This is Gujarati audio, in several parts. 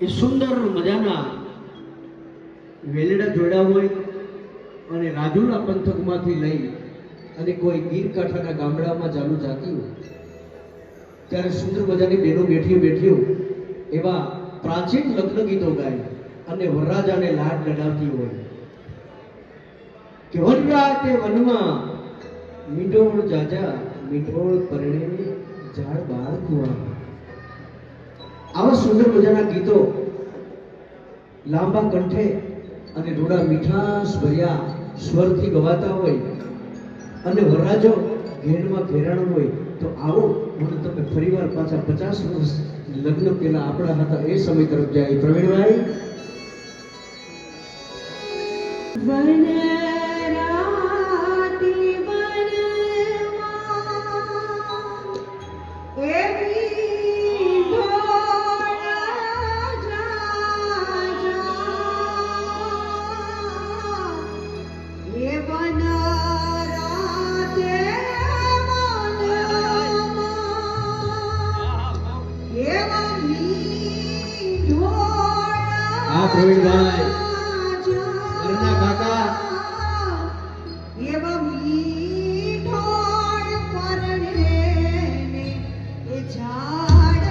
એ સુંદર મજાના વેલડા જોડા હોય અને રાજુલા પંથકમાંથી લઈ અને કોઈ ગીર કાંઠાના ગામડામાં ચાલુ જાતી હોય ત્યારે સુંદર મજાની બેનો બેઠીઓ એવા પ્રાચીન લગ્ન ગીતો ગાય અને વરરાજાને લાડ લડાવતી હોય કે વનરા તે વનમાં મીંઢોળ જાજા મીંઢોળ પરણે ઝાડ બાર કુવા. આવા સુંદર મજાના ગીતો લાંબા કંઠે અને થોડા મીઠાશ ભર્યા સ્વરથી ગવાતા હોય અને વરરાજો ઘેરમાં ઘેરાણો હોય તો આવો મને તમે ફરીવાર પાછા 50 વર્ષ લગ્ન પહેલા આપણા હતા એ સમય તરફ જાય. પ્રવીણભાઈ પ્રવીણભાઈ ઘરના કાકા એવા મીઠોળ પરણે એ ઝાડ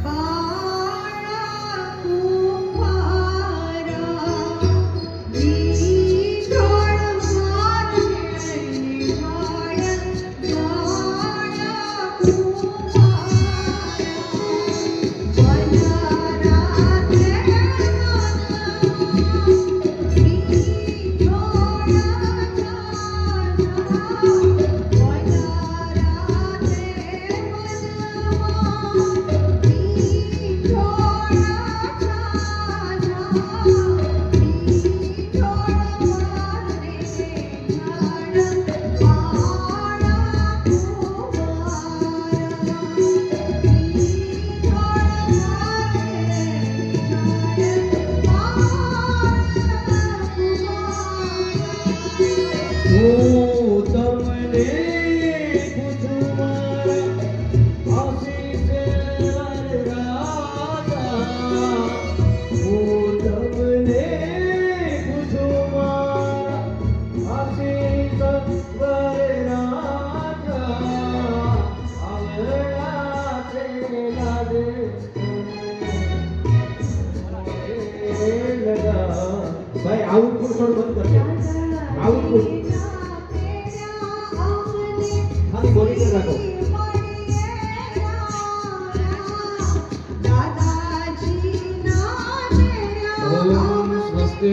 બાળ કુંભાર મીઠોળ પરણે ઝાડ બાળ ભાઈ આઉટપુટ થોડું બંધ કરજો. આઉટપુટ ખાલી બોલી રાખો. ઓમ સ્વસ્તિ.